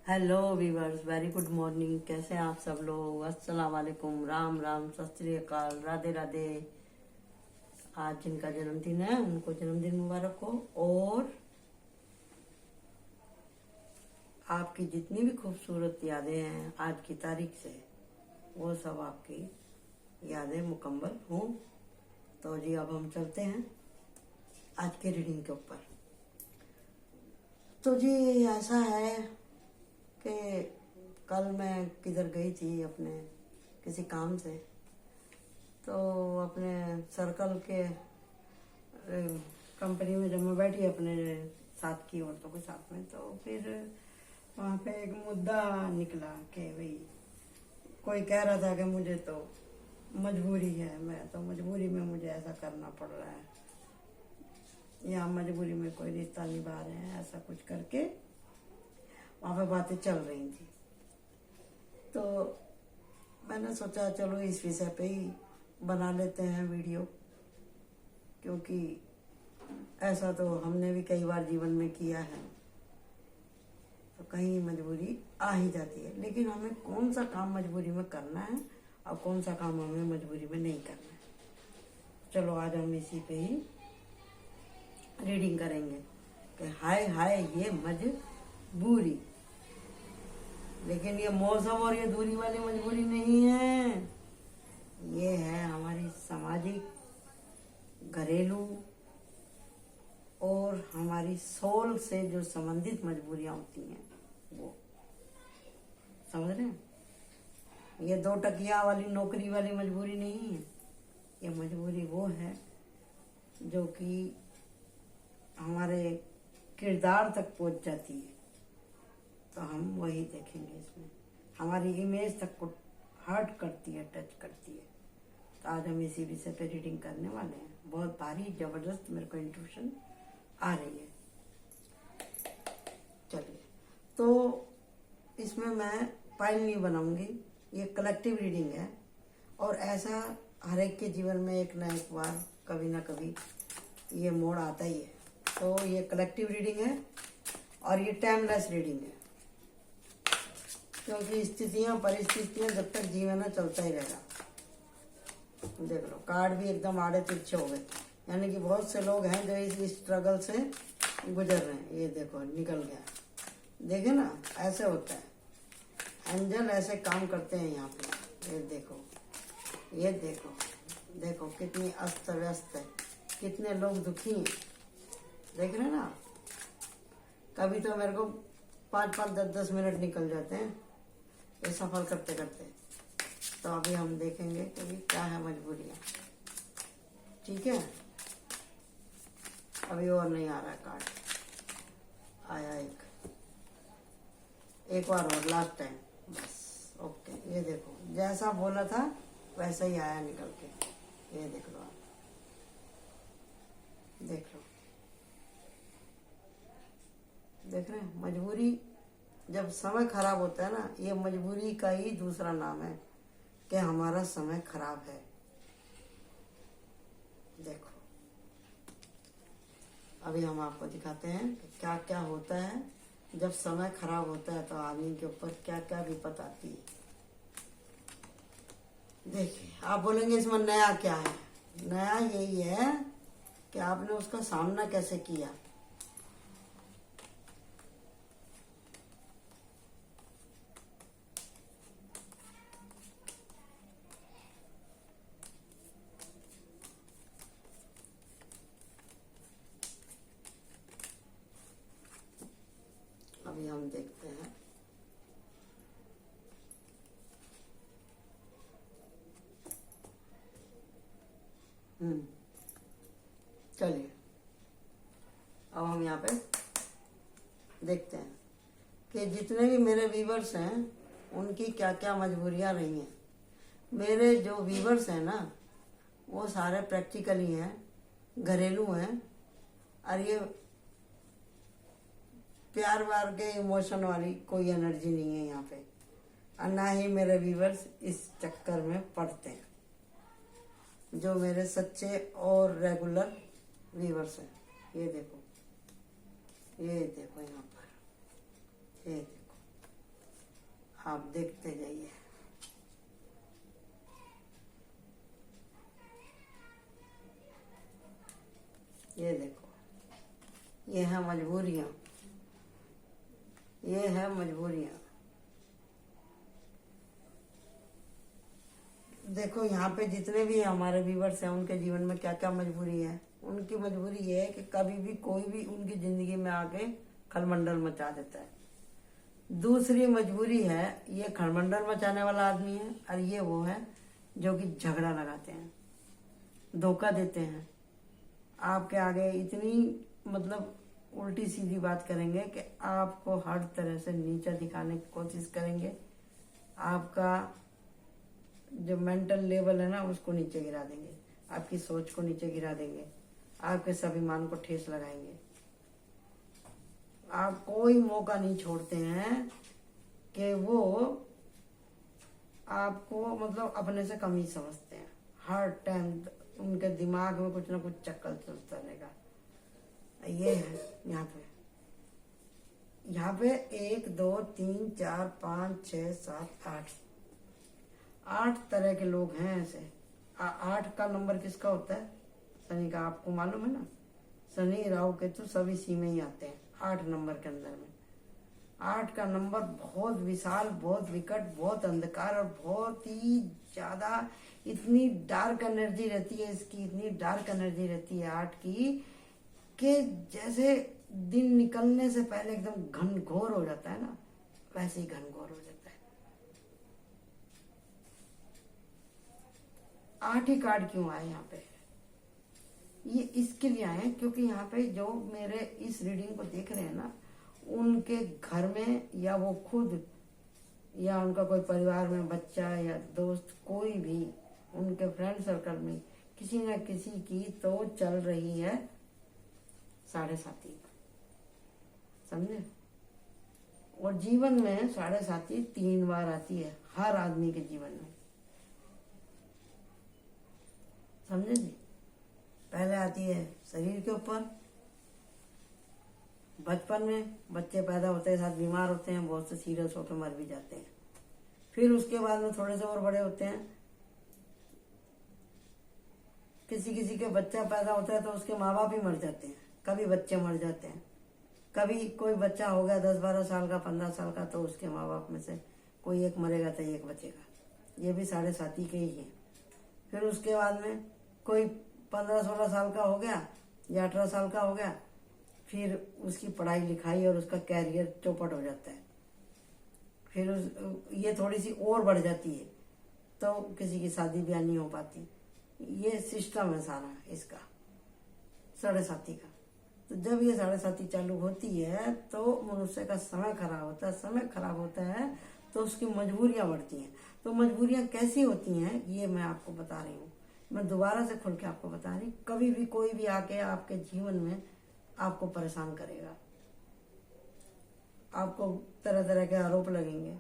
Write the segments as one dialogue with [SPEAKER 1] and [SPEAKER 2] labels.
[SPEAKER 1] Hello viewers, very good morning. कैसे हैं आप सब लोग? अस्सलाम वालेकुम, राम राम, सत श्री अकाल, राधे राधे। आज जिनका जन्मदिन है उनको जन्मदिन मुबारक हो। और आपकी जितनी भी खूबसूरत यादें हैं आज की तारीख से, वो सब आपकी यादें मुकम्मल हों। तो जी अब हम चलते हैं आज के रीडिंग के ऊपर। तो जी ऐसा है कि कल मैं किधर गई थी अपने किसी काम से, तो अपने सर्कल के कंपनी में जब मैं बैठी अपने साथ की औरतों के साथ में, तो फिर वहाँ पे एक मुद्दा निकला कि भाई कोई कह रहा था कि मुझे तो मजबूरी है, मैं तो मजबूरी में मुझे ऐसा करना पड़ रहा है, या मजबूरी में कोई रिश्ता निभा रहे हैं, ऐसा कुछ करके वहाँ पे बातें चल रही थी। तो मैंने सोचा चलो इस विषय पे ही बना लेते हैं वीडियो, क्योंकि ऐसा तो हमने भी कई बार जीवन में किया है। तो कहीं मजबूरी आ ही जाती है, लेकिन हमें कौन सा काम मजबूरी में करना है और कौन सा काम हमें मजबूरी में नहीं करना है। चलो आज हम इसी पे ही रीडिंग करेंगे कि हाय हाय ये मजबूरी। लेकिन ये मौसम और ये दूरी वाली मजबूरी नहीं है, ये है हमारी सामाजिक, घरेलू और हमारी सोल से जो संबंधित मजबूरियां होती हैं, वो समझ रहे हैं। ये दो टकिया वाली नौकरी वाली मजबूरी नहीं है। ये मजबूरी वो है जो कि हमारे किरदार तक पहुंच जाती है। तो हम वही देखेंगे इसमें, हमारी इमेज तक को हर्ट करती है, टच करती है। तो आज हम इसी विषय पे रीडिंग करने वाले हैं। बहुत भारी जबरदस्त मेरे को इंट्यूशन आ रही है। चलिए, तो इसमें मैं फाइल नहीं बनाऊंगी, ये कलेक्टिव रीडिंग है। और ऐसा हर एक के जीवन में एक ना एक बार कभी ना कभी ये मोड़ आता ही है। तो ये कलेक्टिव रीडिंग है और ये टाइमलेस रीडिंग है, क्योंकि स्थितियां परिस्थितियां जब तक जीवन है चलता ही रहेगा। देख लो, कार्ड भी एकदम आड़े तिरछे हो गए, यानी कि बहुत से लोग हैं जो इस स्ट्रगल से गुजर रहे हैं। ये देखो निकल गया, देखे ना, ऐसे होता है। एंजल ऐसे काम करते हैं यहाँ पे। ये देखो, ये देखो, देखो कितनी अस्त व्यस्त है, कितने लोग दुखी हैं, देख रहे ना। कभी तो मेरे को 5-5, 10-10 मिनट निकल जाते हैं ये सफर करते करते। तो अभी हम देखेंगे कि क्या है मजबूरियां। ठीक है, अभी और नहीं आ रहा है कार्ड, आया एक बार और, लास्ट टाइम बस। ओके, ये देखो जैसा बोला था वैसा ही आया निकल के। ये देख लो आप, देख लो, देख रहे हैं। मजबूरी जब समय खराब होता है ना, ये मजबूरी का ही दूसरा नाम है कि हमारा समय खराब है। देखो, अभी हम आपको दिखाते हैं कि क्या क्या होता है जब समय खराब होता है, तो आदमी के ऊपर क्या क्या विपत आती है। देखिए, आप बोलेंगे इसमें नया क्या है? नया यही है कि आपने उसका सामना कैसे किया। अभी हम देखते हैं। चलिए, अब हम यहाँ पे देखते हैं कि जितने भी मेरे व्यूवर्स हैं उनकी क्या क्या मजबूरियां रही हैं। मेरे जो व्यूवर्स हैं ना, वो सारे प्रैक्टिकली हैं, घरेलू हैं, और ये प्यार वार के इमोशन वाली कोई एनर्जी नहीं है यहाँ पे। और ना ही मेरे व्यूवर्स इस चक्कर में पड़ते हैं, जो मेरे सच्चे और रेगुलर व्यूवर्स हैं। ये देखो, ये देखो यहाँ पर, ये देखो, आप देखते जाइए। ये देखो, ये है मजबूरियां, ये है मजबूरियां। देखो यहाँ पे जितने भी हमारे व्यूवर्स हैं उनके जीवन में क्या क्या मजबूरी है। उनकी मजबूरी ये है कि कभी भी कोई भी उनकी जिंदगी में आके खलमंडल मचा देता है। दूसरी मजबूरी है, ये खलमंडल मचाने वाला आदमी है, और ये वो है जो कि झगड़ा लगाते हैं, धोखा देते हैं, आपके आगे इतनी मतलब उल्टी सीधी बात करेंगे कि आपको हर तरह से नीचा दिखाने की कोशिश करेंगे। आपका जो मेंटल लेवल है ना उसको नीचे गिरा देंगे, आपकी सोच को नीचे गिरा देंगे, आपके स्वाभिमान को ठेस लगाएंगे। आप कोई मौका नहीं छोड़ते हैं कि वो आपको मतलब अपने से कम ही समझते हैं। हर टाइम उनके दिमाग में कुछ ना कुछ चक्कर चलता रहेगा। ये है यहाँ पे 1 2 3 4 5 6 7 8 तरह के लोग हैं ऐसे। 8 का नंबर किसका होता है? शनि का। आपको मालूम है ना, शनि राहु केतु सब इसी में ही आते हैं 8 नंबर के अंदर में। 8 का नंबर बहुत विशाल, बहुत विकट, बहुत अंधकार और बहुत ही ज्यादा, इतनी डार्क एनर्जी रहती है इसकी, इतनी डार्क एनर्जी रहती है 8 की कि जैसे दिन निकलने से पहले एकदम घनघोर हो जाता है ना, वैसे ही घनघोर हो जाता है। 8 ही कार्ड क्यों आए यहाँ पे? ये इसके लिए आए क्योंकि यहाँ पे जो मेरे इस रीडिंग को देख रहे हैं ना, उनके घर में या वो खुद या उनका कोई परिवार में बच्चा या दोस्त, कोई भी उनके फ्रेंड सर्कल में किसी न किसी की तो चल रही है 7.5, समझे? और जीवन में 7.5 3 बार आती है हर आदमी के जीवन में, समझे जी? पहले आती है शरीर के ऊपर, बचपन में बच्चे पैदा होते हैं साथ बीमार होते हैं, बहुत से सीरियस होकर मर भी जाते हैं। फिर उसके बाद में थोड़े से और बड़े होते हैं, किसी किसी के बच्चा पैदा होता है तो उसके माँ बाप ही मर जाते हैं, कभी बच्चे मर जाते हैं, कभी कोई बच्चा हो गया 10-12 साल का, 15 साल का, तो उसके माँ बाप में से कोई एक मरेगा तो एक बचेगा। ये भी 7.5 के ही है। फिर उसके बाद में कोई 15-16 साल का हो गया या 18 साल का हो गया, फिर उसकी पढ़ाई लिखाई और उसका कैरियर चौपट हो जाता है। फिर ये थोड़ी सी और बढ़ जाती है तो किसी की शादी ब्याह नहीं हो पाती। ये सिस्टम है सारा इसका 7.5 का। तो जब ये 7.5 चालू होती है तो मनुष्य का समय खराब होता है। समय खराब होता है तो उसकी मजबूरियां बढ़ती हैं। तो मजबूरियां कैसी होती हैं ये मैं आपको बता रही हूँ, मैं दोबारा से खुल के आपको बता रही। कभी भी कोई भी आके आपके जीवन में आपको परेशान करेगा, आपको तरह तरह के आरोप लगेंगे,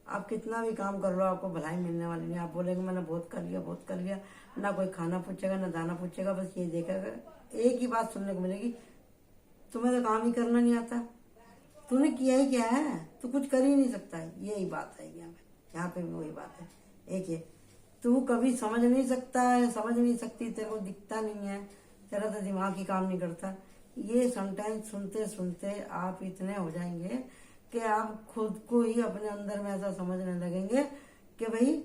[SPEAKER 1] आप कितना भी काम कर लो आपको भलाई मिलने वाली नहीं। आप बोलेंगे मैंने बहुत कर लिया, बहुत कर लिया, ना कोई खाना पूछेगा ना दाना पूछेगा, बस ये देखेगा, एक ही बात सुनने को मिलेगी, तुम्हें तो काम ही करना नहीं आता, तूने किया ही क्या है, तू कुछ कर ही नहीं सकता है। यही बात है यहाँ पे भी वही बात है। एक ये तू कभी समझ नहीं सकता है, समझ नहीं सकती, तेरे को दिखता नहीं है, तेरा तो दिमाग ही काम नहीं करता। ये समटाइम्स सुनते सुनते आप इतने हो जाएंगे कि आप खुद को ही अपने अंदर में ऐसा समझने लगेंगे कि भाई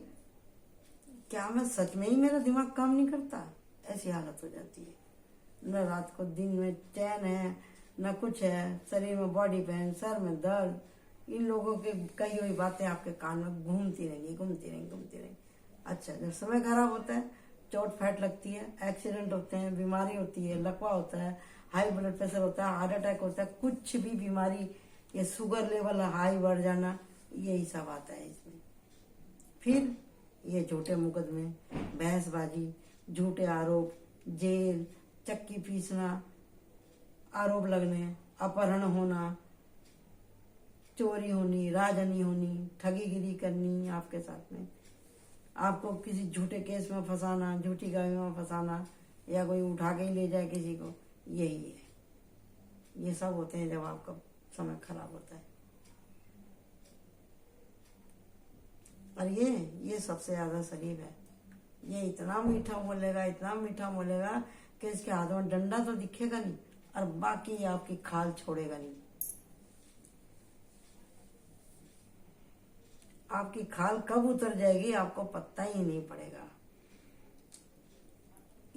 [SPEAKER 1] क्या मैं सच में ही, मेरा दिमाग काम नहीं करता। ऐसी हालत हो जाती है। न रात को दिन में चैन है न कुछ है, शरीर में बॉडी पेन, सर में दर्द, इन लोगों की कई हुई बातें आपके कान में घूमती रहेंगी। अच्छा, जब समय खराब होता है, चोट फैट लगती है, एक्सीडेंट होते हैं, बीमारी होती है, लकवा होता है, हाई ब्लड प्रेशर होता है, हार्ट अटैक होता है, कुछ भी बीमारी, ये शुगर लेवल हाई बढ़ जाना, यही सब आता है इसमें। फिर ये झूठे मुकदमे, बहसबाजी, झूठे आरोप, जेल, चक्की पीसना, आरोप लगने, अपहरण होना, चोरी होनी, राजनी होनी, ठगीगिरी करनी आपके साथ में, आपको किसी झूठे केस में फंसाना, झूठी गाड़ी में फंसाना, या कोई उठा के ही ले जाए किसी को, यही है। ये सब होते हैं जब आपका समय खराब होता है। और ये सबसे ज्यादा शरीफ है। ये इतना मीठा बोलेगा, इतना मीठा बोलेगा कि इसके हाथ में डंडा तो दिखेगा नहीं और बाकी आपकी खाल छोड़ेगा नहीं। आपकी खाल कब उतर जाएगी आपको पता ही नहीं पड़ेगा।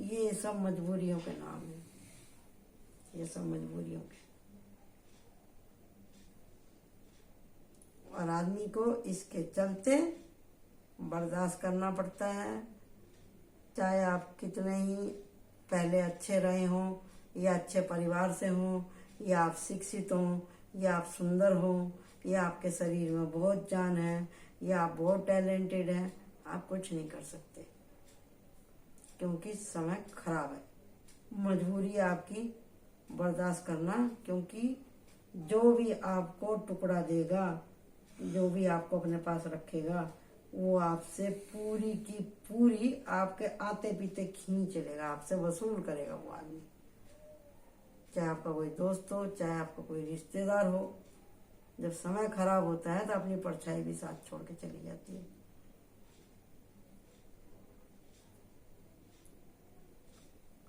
[SPEAKER 1] ये सब मजबूरियों के नाम है, ये सब मजबूरियों के। और आदमी को इसके चलते बर्दाश्त करना पड़ता है, चाहे आप कितने ही पहले अच्छे रहे हों, या अच्छे परिवार से हों, या आप शिक्षित हों, या आप सुंदर हों, या आपके शरीर में बहुत जान है, या आप बहुत टैलेंटेड हैं, आप कुछ नहीं कर सकते क्योंकि समय खराब है। मजबूरी है आपकी बर्दाश्त करना, क्योंकि जो भी आपको टुकड़ा देगा, जो भी आपको अपने पास रखेगा, वो आपसे पूरी की पूरी आपके आते पीते खींच लेगा, आपसे वसूल करेगा वो आदमी। चाहे आपका कोई दोस्त हो, चाहे आपका कोई रिश्तेदार हो। जब समय खराब होता है तो अपनी परछाई भी साथ छोड़ के चली जाती है।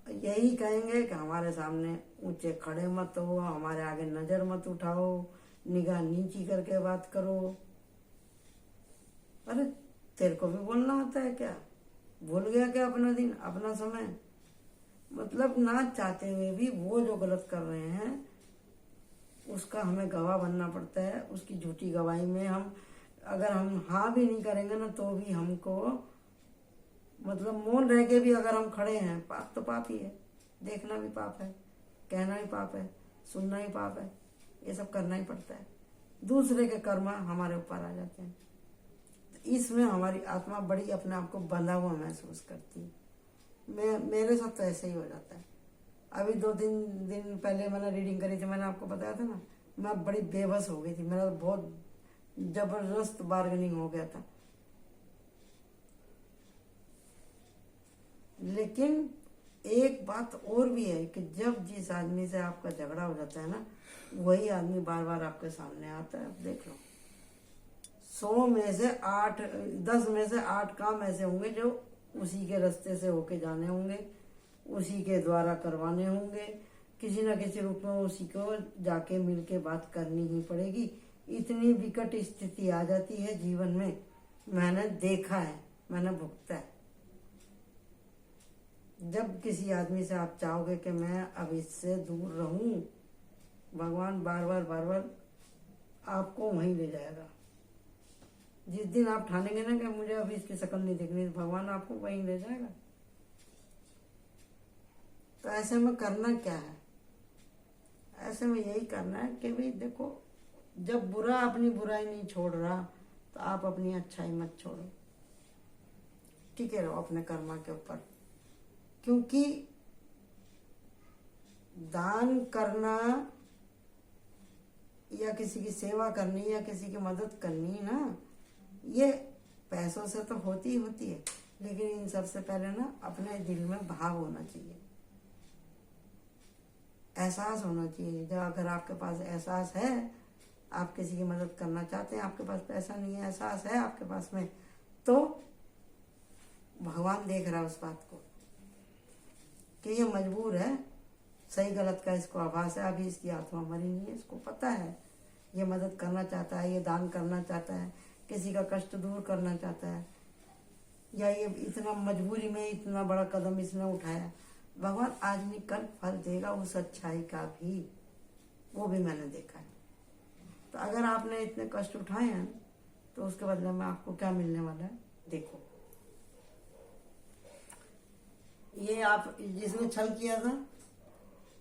[SPEAKER 1] यही कहेंगे कि हमारे सामने ऊंचे खड़े मत हो, हमारे आगे नजर मत उठाओ, निगाह नीची करके बात करो। अरे तेरे को भी बोलना होता है क्या? भूल गया क्या अपना दिन, अपना समय? मतलब ना चाहते हुए भी वो जो गलत कर रहे हैं उसका हमें गवाह बनना पड़ता है। उसकी झूठी गवाही में हम अगर हम हाँ भी नहीं करेंगे ना तो भी हमको मतलब मौन रह के भी अगर हम खड़े हैं, पाप तो पाप ही है। देखना भी पाप है, कहना भी पाप है, सुनना ही पाप है, ये सब करना ही पड़ता है। दूसरे के कर्म हमारे ऊपर आ जाते हैं। इसमें हमारी आत्मा बड़ी अपने आप को बंधा हुआ महसूस करती है। मेरे साथ तो ऐसे ही हो जाता है। अभी 2-3 दिन पहले मैंने रीडिंग करी थी, मैंने आपको बताया था ना, मैं बड़ी बेबस हो गई थी। मेरा बहुत जबरदस्त बार्गेनिंग हो गया था। लेकिन एक बात और भी है कि जब जिस आदमी से आपका झगड़ा हो जाता है ना, वही आदमी बार बार आपके सामने आता है। अब देख लो, 100 में से 8, 10 में से 8 काम ऐसे होंगे जो उसी के रास्ते से होके जाने होंगे, उसी के द्वारा करवाने होंगे, किसी न किसी रूप में उसी को जाके मिलके बात करनी ही पड़ेगी। इतनी विकट स्थिति आ जाती है जीवन में। मैंने देखा है, मैंने भुगता है। जब किसी आदमी से आप चाहोगे कि मैं अब इससे दूर रहूं, भगवान बार बार आपको वहीं ले जाएगा। जिस दिन आप ठानेंगे ना कि मुझे अभी इसकी शक्ल नहीं देखनी, भगवान आपको वहीं ले जाएगा। तो ऐसे में करना क्या है? ऐसे में यही करना है कि भाई देखो, जब बुरा अपनी बुराई नहीं छोड़ रहा तो आप अपनी अच्छाई मत छोड़ो, टिके रहो अपने कर्मा के ऊपर। क्योंकि दान करना या किसी की सेवा करनी या किसी की मदद करनी ना, ये पैसों से तो होती है, लेकिन इन सबसे पहले ना अपने दिल में भाव होना चाहिए, एहसास होना चाहिए। जब अगर आपके पास एहसास है, आप किसी की मदद करना चाहते हैं, आपके पास पैसा नहीं है, एहसास है आपके पास में, तो भगवान देख रहा है उस बात को कि ये मजबूर है। सही गलत का इसको आभास है, अभी इसकी आत्मा मरी नहीं है, इसको पता है ये मदद करना चाहता है, ये दान करना चाहता है, किसी का कष्ट दूर करना चाहता है, या ये इतना मजबूरी में इतना बड़ा कदम इसने उठाया। भगवान आज नहीं कल फल देगा उस अच्छाई का भी, वो भी मैंने देखा है। तो अगर आपने इतने कष्ट उठाए हैं तो उसके बदले में आपको क्या मिलने वाला है देखो। ये आप जिसने छल किया था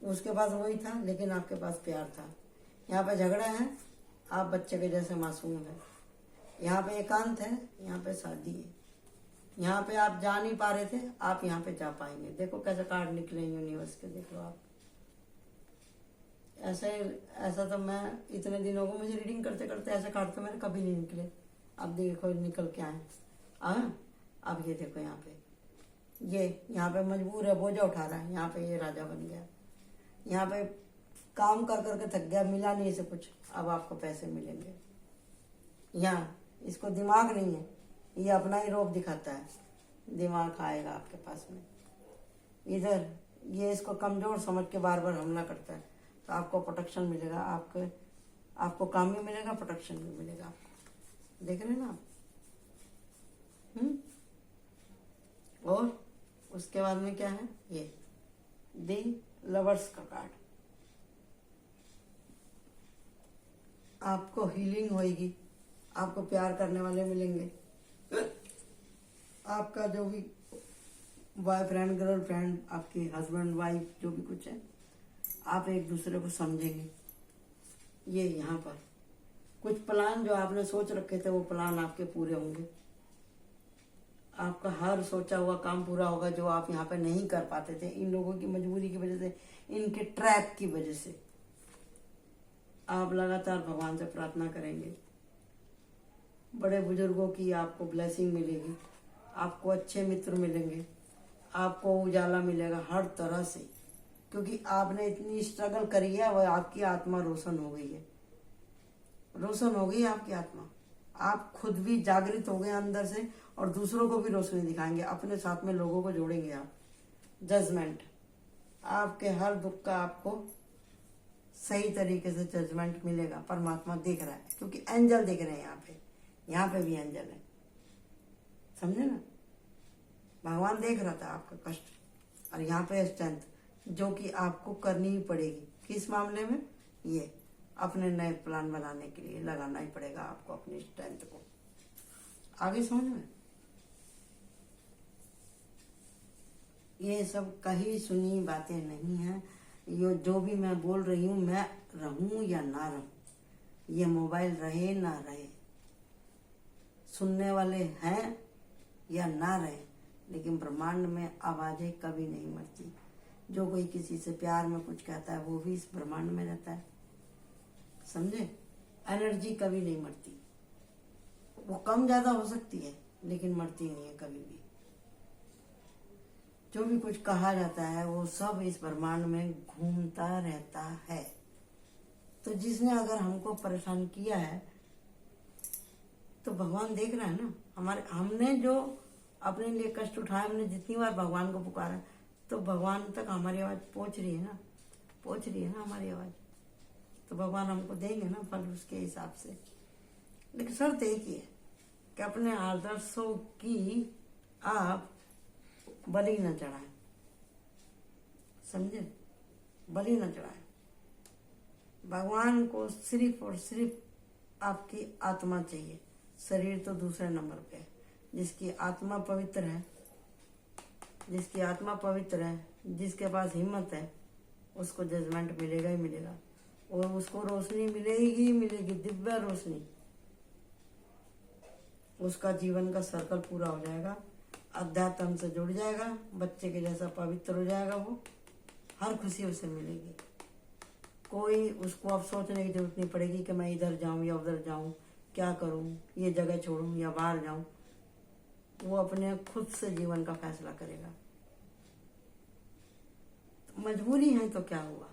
[SPEAKER 1] उसके पास वही था, लेकिन आपके पास प्यार था। यहाँ पे झगड़ा है, आप बच्चे के जैसे मासूम है। यहाँ पे एकांत है, यहाँ पे शादी है। यहाँ पे आप जा नहीं पा रहे थे, आप यहाँ पे जा पाएंगे। देखो कैसे कार्ड निकले यूनिवर्स के, देख लो आप। ऐसा तो मैं इतने दिनों को मुझे रीडिंग करते करते ऐसे कार्ड तो मेरे कभी नहीं निकले। अब देखो निकल के आए। अब ये देखो यहाँ पे, ये यहाँ पे मजबूर है, बोझा उठा रहा है, यहाँ पे ये राजा बन गया। यहाँ पे काम कर करके थक गया, मिला नहीं इसे कुछ, अब आपको पैसे मिलेंगे। यहाँ इसको दिमाग नहीं है, ये अपना ही रोब दिखाता है, दिमाग आएगा आपके पास में। इधर ये इसको कमजोर समझ के बार बार हमला करता है, तो आपको प्रोटेक्शन मिलेगा, आपको काम भी मिलेगा, प्रोटेक्शन भी मिलेगा आपको। देख रहे हैं ना आप? और उसके बाद में क्या है, ये दी लवर्स का कार्ड। आपको हीलिंग होएगी, आपको प्यार करने वाले मिलेंगे, आपका जो भी बॉयफ्रेंड गर्लफ्रेंड, आपके हस्बैंड वाइफ जो भी कुछ है, आप एक दूसरे को समझेंगे। ये यहाँ पर कुछ प्लान जो आपने सोच रखे थे वो प्लान आपके पूरे होंगे। आपका हर सोचा हुआ काम पूरा होगा जो आप यहाँ पे नहीं कर पाते थे, इन लोगों की मजबूरी की वजह से, इनके ट्रैप की वजह से। आप लगातार भगवान से प्रार्थना करेंगे, बड़े बुजुर्गों की आपको ब्लेसिंग मिलेगी, आपको अच्छे मित्र मिलेंगे, आपको उजाला मिलेगा हर तरह से, क्योंकि आपने इतनी स्ट्रगल करी है, वह आपकी आत्मा रोशन हो गई है, रोशन हो गई आपकी आत्मा। आप खुद भी जागृत हो गए अंदर से, और दूसरों को भी रोशनी दिखाएंगे, अपने साथ में लोगों को जोड़ेंगे आप। जजमेंट, आपके हर दुख का आपको सही तरीके से जजमेंट मिलेगा। परमात्मा देख रहा है, क्योंकि एंजल देख रहे हैं यहाँ पे भी एंजल है, समझे ना? भगवान देख रहा था आपका कष्ट, और यहाँ पे स्ट्रेंथ जो कि आपको करनी ही पड़ेगी। किस मामले में? ये अपने नए प्लान बनाने के लिए लगाना ही पड़ेगा आपको अपनी स्ट्रेंथ को। आगे समझ में? ये सब कही सुनी बातें नहीं है। ये जो भी मैं बोल रही हूँ, मैं रहूं या ना रहूं, ये मोबाइल रहे ना रहे, सुनने वाले हैं या ना रहे, लेकिन ब्रह्मांड में आवाजें कभी नहीं मरती। जो कोई किसी से प्यार में कुछ कहता है वो भी इस ब्रह्मांड में रहता है, समझे? एनर्जी कभी नहीं मरती, वो कम ज्यादा हो सकती है लेकिन मरती नहीं है कभी भी। जो भी कुछ कहा जाता है वो सब इस ब्रह्मांड में घूमता रहता है। तो जिसने अगर हमको परेशान किया है तो भगवान देख रहा है ना, हमने जो अपने लिए कष्ट उठाया, हमने जितनी बार भगवान को पुकारा, तो भगवान तक हमारी आवाज पहुंच रही है ना हमारी आवाज, तो भगवान हमको देंगे ना फल उसके हिसाब से। लेकिन शर्त एक ही है कि अपने आदर्शों की आप बलि न चढ़ाएं, समझे? बलि न चढ़ाएं। भगवान को सिर्फ और सिर्फ आपकी आत्मा चाहिए, शरीर तो दूसरे नंबर पे है। जिसकी आत्मा पवित्र है, जिसके पास हिम्मत है, उसको जजमेंट मिलेगा ही मिलेगा, और उसको रोशनी मिलेगी ही मिलेगी, दिव्य रोशनी। उसका जीवन का सर्कल पूरा हो जाएगा, अध्यात्म से जुड़ जाएगा, बच्चे के जैसा पवित्र हो जाएगा, वो हर खुशी उसे मिलेगी। कोई उसको अब सोचने की जरूरत नहीं पड़ेगी कि मैं इधर जाऊं या उधर जाऊं, क्या करूं, ये जगह छोड़ूं या बाहर जाऊं। वो अपने खुद से जीवन का फैसला करेगा। तो मजबूरी है तो क्या हुआ,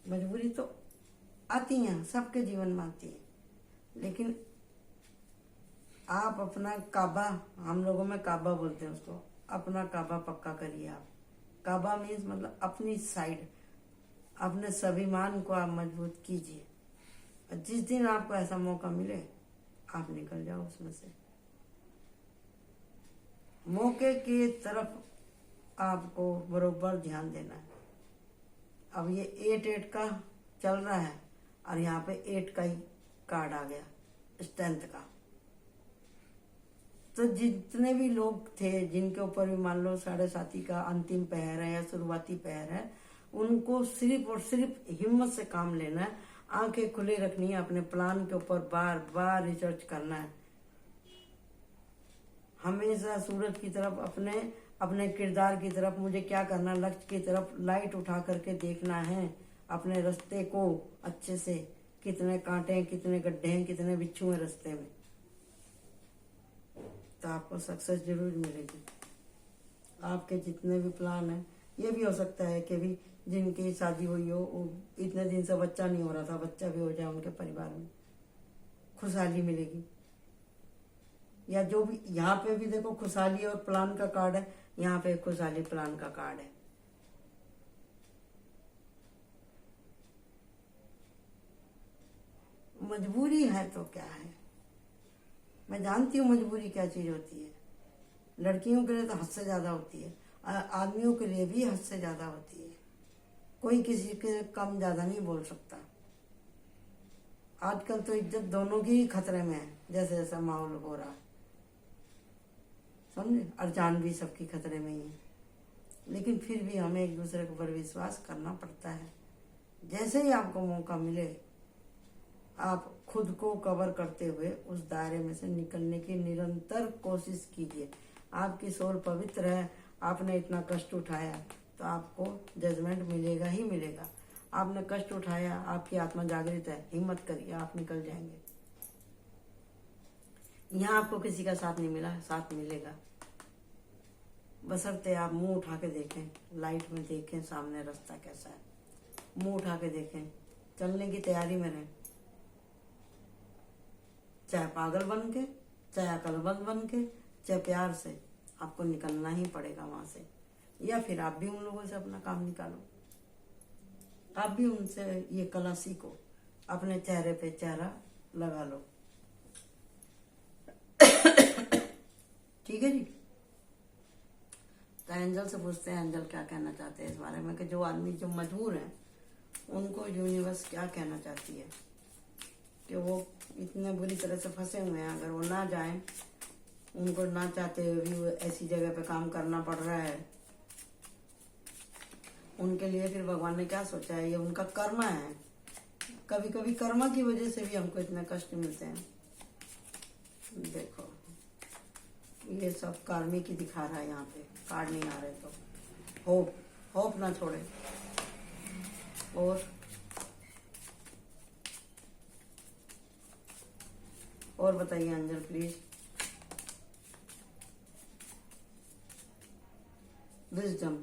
[SPEAKER 1] मजबूरी तो आती है, सबके जीवन में आती है, लेकिन आप अपना काबा, हम लोगों में काबा बोलते हैं उसको, अपना काबा पक्का करिए आप। काबा मीन्स मतलब अपनी साइड, अपने स्वाभिमान को आप मजबूत कीजिए। जिस दिन आपको ऐसा मौका मिले आप निकल जाओ उसमें से। मौके की तरफ आपको बरोबर ध्यान देना है। अब ये 8 का चल रहा है, और यहाँ पे 8 का ही कार्ड आ गया, स्ट्रेंथ का। तो जितने भी लोग थे जिनके ऊपर भी मान लो 7.5 का अंतिम पहर है या शुरुआती पहर है, उनको सिर्फ और सिर्फ हिम्मत से काम लेना है, आंखें खुली रखनी है, अपने प्लान के ऊपर बार बार रिसर्च करना है। हमेशा सूरज की तरफ, अपने किरदार की तरफ, मुझे क्या करना, लक्ष्य की तरफ लाइट उठा करके देखना है अपने रास्ते को अच्छे से। कितने कांटे हैं, कितने गड्ढे हैं, कितने बिच्छू हैं रास्ते में, तो आपको सक्सेस जरूर मिलेगी। आपके जितने भी प्लान हैं, ये भी हो सकता है कि भी जिनकी शादी हुई हो, इतने दिन से बच्चा नहीं हो रहा था, बच्चा भी हो जाए, उनके परिवार में खुशहाली मिलेगी। या जो भी, यहाँ पे भी देखो खुशहाली और प्लान का कार्ड है, यहाँ पे खुशहाली प्लान का कार्ड है। मजबूरी है तो क्या है, मैं जानती हूँ मजबूरी क्या चीज होती है। लड़कियों के लिए तो हद से ज्यादा होती है, आदमियों के लिए भी हद से ज्यादा होती है। कोई किसी के कम ज्यादा नहीं बोल सकता। आजकल तो इज्जत दोनों की ही खतरे में है, जैसे जैसा माहौल हो रहा है, समझे। और जान भी सबकी खतरे में ही है, लेकिन फिर भी हमें एक दूसरे के ऊपर विश्वास करना पड़ता है। जैसे ही आपको मौका मिले, आप खुद को कवर करते हुए उस दायरे में से निकलने की निरंतर कोशिश कीजिए। आपकी सोल पवित्र है, आपने इतना कष्ट उठाया तो आपको जजमेंट मिलेगा ही मिलेगा। आपने कष्ट उठाया, आपकी आत्मा जागृत है, हिम्मत करिए, आप निकल जाएंगे। यहाँ आपको किसी का साथ नहीं मिला, साथ मिलेगा, बशर्ते आप मुंह उठा के देखें, लाइट में देखें सामने रास्ता कैसा है, मुंह उठा के देखें, चलने की तैयारी में रहें। चाहे पागल बन के, चाहे अकलमंद बन के, चाहे प्यार से, आपको निकलना ही पड़ेगा वहां से। या फिर आप भी उन लोगों से अपना काम निकालो, आप भी उनसे ये कला सीखो, अपने चेहरे पे चेहरा लगा लो। ठीक है जी। तो एंजल से पूछते हैं, एंजल क्या कहना चाहते हैं इस बारे में, कि जो आदमी जो मजबूर हैं उनको यूनिवर्स क्या कहना चाहती है, कि वो इतने बुरी तरह से फंसे हुए हैं, अगर वो ना जाएं, उनको ना चाहते हुए भी वो ऐसी जगह पे काम करना पड़ रहा है, उनके लिए फिर भगवान ने क्या सोचा है, ये उनका कर्म है। कभी कभी कर्मा की वजह से भी हमको इतने कष्ट मिलते हैं। देखो ये सब कार्मिक ही दिखा रहा है, यहाँ पे कार्ड नहीं आ रहे तो होप, होप ना छोड़े। और बताइए अंजल प्लीज। विजडम,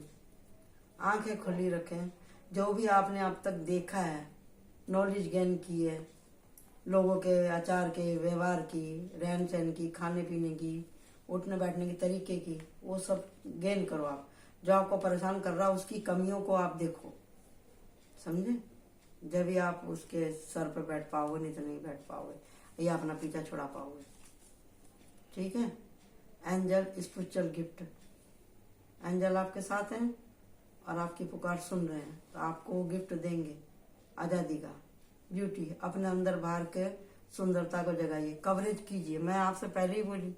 [SPEAKER 1] आंखें खुली रखें। जो भी आपने अब तक देखा है, नॉलेज गेन की है, लोगों के आचार के, व्यवहार की, रहन सहन की, खाने पीने की, उठने बैठने के तरीके की, वो सब गेन करो आप। जो आपको परेशान कर रहा है उसकी कमियों को आप देखो, समझे। जब भी आप उसके सर पे बैठ पाओगे, नहीं तो नहीं बैठ पाओगे, या अपना पीछा छुड़ा पाओगे। ठीक है। एंजल स्पिरिचुअल गिफ्ट, एंजल आपके साथ हैं और आपकी पुकार सुन रहे हैं, तो आपको वो गिफ्ट देंगे आज़ादी का, ब्यूटी। अपने अंदर बाहर के सुंदरता को जगाइए, कवरेज कीजिए। मैं आपसे पहले ही बोली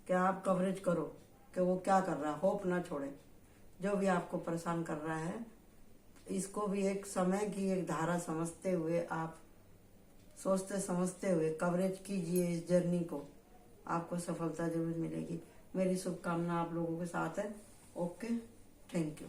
[SPEAKER 1] कि आप कवरेज करो कि वो क्या कर रहा है, होप ना छोड़े। जो भी आपको परेशान कर रहा है, इसको भी एक समय की एक धारा समझते हुए, आप सोचते समझते हुए कवरेज कीजिए इस जर्नी को, आपको सफलता जरूर मिलेगी। मेरी शुभकामना आप लोगों के साथ है। Okay, thank you.